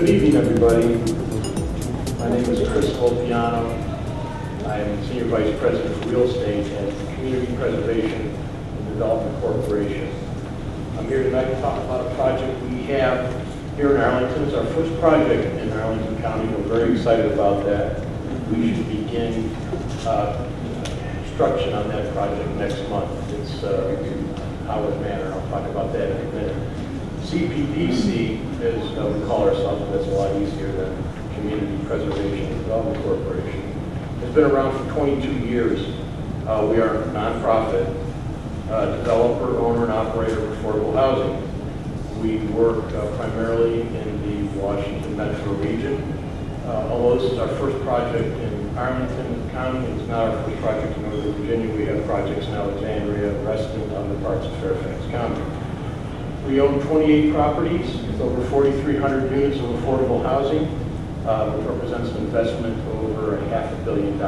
Good evening, everybody. My name is LoPiano. I am Senior Vice President for Real Estate at Community Preservation and Development Corporation. I'm here tonight to talk about a project we have here in Arlington. It's our first project in Arlington County. We're very excited about that. We should begin construction on that project next month. It's Howard Manor. I'll talk about that in a minute. CPDC, as we call ourselves, and that's a lot easier than Community Preservation and Development Corporation, has been around for 22 years. We are a nonprofit developer, owner, and operator of affordable housing. We work primarily in the Washington metro region. Although this is our first project in Arlington County, it's not our first project in Northern Virginia. We have projects in Alexandria, Reston, and other parts of Fairfax County. We own 28 properties with over 4,300 units of affordable housing, which represents an investment over $500 million.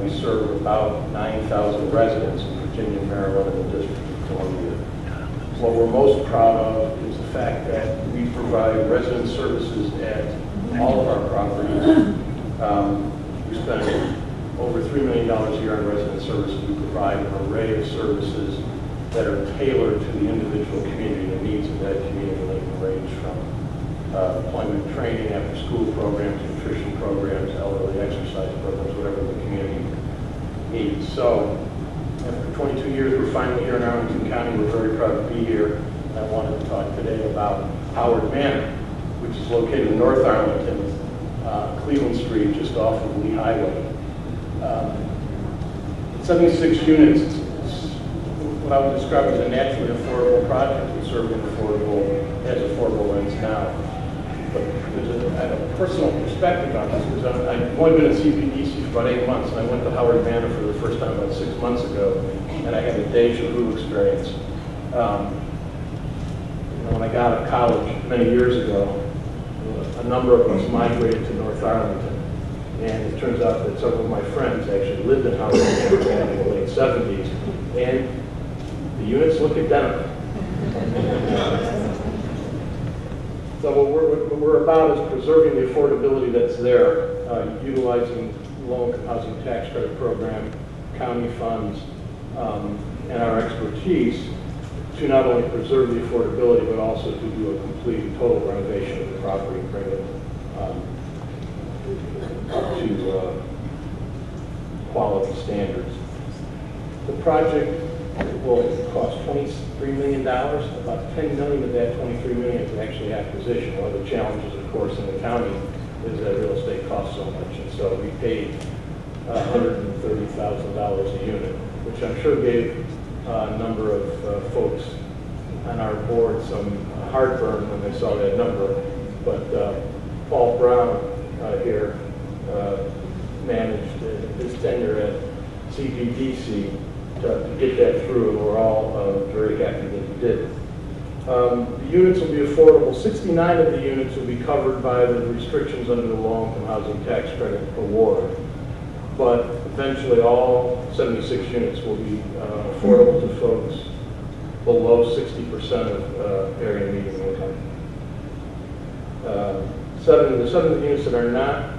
We serve about 9,000 residents in Virginia, Maryland, and the District of Columbia. What we're most proud of is the fact that we provide resident services at all of our properties. We spend over $3 million a year on resident services. We provide an array of services that are tailored to the individual community, the needs of that community. They can range from employment training, after-school programs, nutrition programs, elderly exercise programs, whatever the community needs. So, after 22 years, we're finally here in Arlington County. We're very proud to be here. I wanted to talk today about Howard Manor, which is located in North Arlington, Cleveland Street, just off of Lee Highway. 76 units. What I would describe as a naturally affordable project. We serve as affordable rents now. But I have a personal perspective on this, because I've only been at CPDC for about 8 months, and I went to Howard Manor for the first time about 6 months ago, and I had a deja vu experience. When I got out of college many years ago, a number of us migrated to North Arlington, and it turns out that several of my friends actually lived in Howard Manor in the late 70s, and the units look identical. So what we're about is preserving the affordability that's there, utilizing low-income housing tax credit program, county funds, and our expertise to not only preserve the affordability, but also to do a complete total renovation of the property and bring it up to quality standards. The project will cost $23 million. About $10 million of that $23 million is actually acquisition. One of the challenges, of course, in the county is that real estate costs so much, and so we paid $130,000 a unit, which I'm sure gave a number of folks on our board some heartburn when they saw that number. But Paul Brown here managed his tenure at CPDC to get that through, and we're all very happy that he did. The units will be affordable. 69 of the units will be covered by the restrictions under the low-income housing tax credit award, but eventually all 76 units will be affordable to folks below 60% of area median income. The 7 units that are not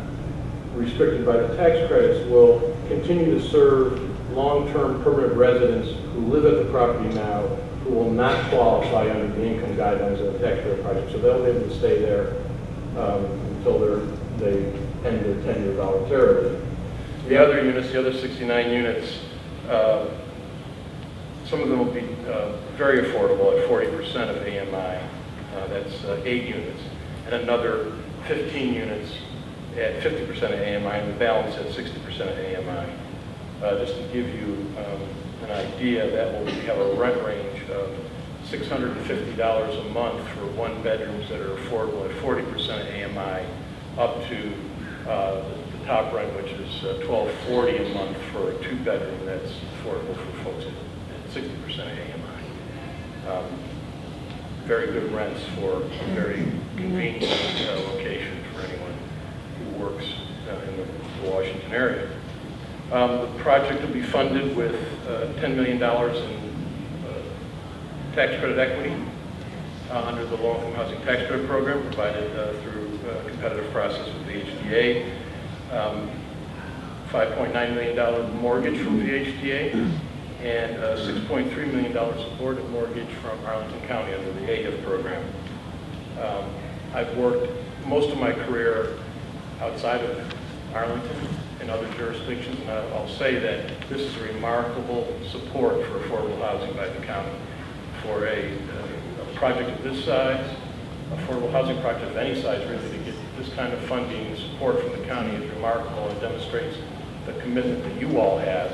restricted by the tax credits will continue to serve long-term permanent residents who live at the property now, who will not qualify under the income guidelines of the tax credit project. So they'll be able to stay there until they end their tenure voluntarily. The other units, the other 69 units, some of them will be very affordable at 40% of AMI. That's 8 units. And another 15 units at 50% of AMI, and the balance at 60% of AMI. Just to give you an idea, that will have a rent range of $650 a month for 1-bedrooms that are affordable at 40% of AMI, up to the top rent, which is $1,240 a month for a 2-bedroom that's affordable for folks at 60% of AMI. Very good rents for a very convenient location for anyone who works in the Washington area. The project will be funded with $10 million in tax credit equity. under the low-income housing tax credit program provided through a competitive process with the HDA. $5.9 million mortgage from the HDA and $6.3 million supported mortgage from Arlington County under the AHIF program. I've worked most of my career outside of Arlington in other jurisdictions, and I'll say that this is remarkable support for affordable housing by the county. For a project of this size, affordable housing project of any size, really, to get this kind of funding and support from the county is remarkable and demonstrates the commitment that you all have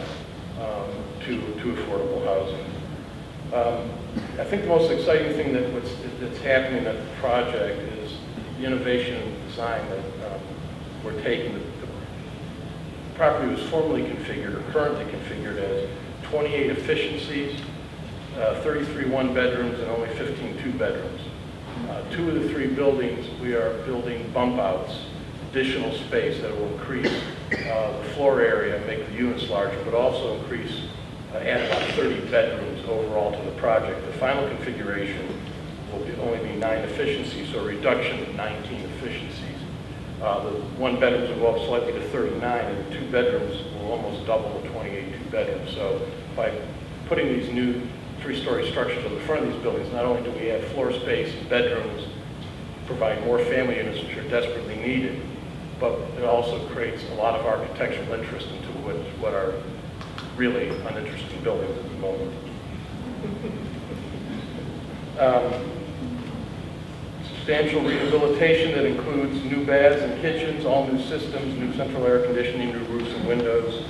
to affordable housing. I think the most exciting thing that's happening at the project is the innovation and design that we're taking. The property was formerly configured, or currently configured, as 28 efficiencies, 33 one-bedrooms, and only 15 two-bedrooms. 2 of the 3 buildings, we are building bump-outs, additional space that will increase the floor area and make the units larger, but also increase, add about 30 bedrooms overall to the project. The final configuration will only be 9 efficiencies, so a reduction of 19 efficiencies. The 1 bedrooms will go up slightly to 39, and the 2 bedrooms will almost double the 28 2 bedrooms. So by putting these new 3-story structures on the front of these buildings, not only do we add floor space and bedrooms, provide more family units which are desperately needed, but it also creates a lot of architectural interest into what are really uninteresting buildings at the moment. Substantial rehabilitation that includes new baths and kitchens, all new systems, new central air conditioning, new roofs and windows,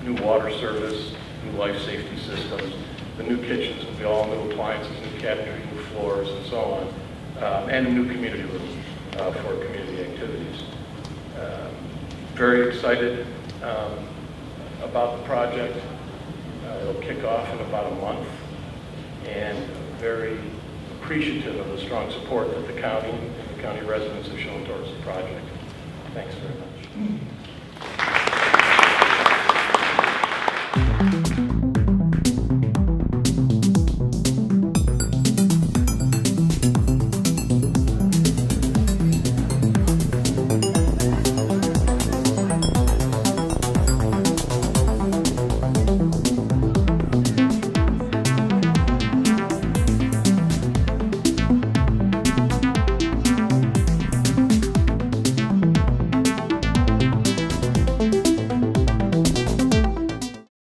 new water service, new life safety systems. The new kitchens will be all new appliances, new cabinetry, new floors, and so on, and a new community room for community activities. Very excited about the project. It'll kick off in about a month, and very appreciative of the strong support that the county and the county residents have shown towards the project. Thanks very much.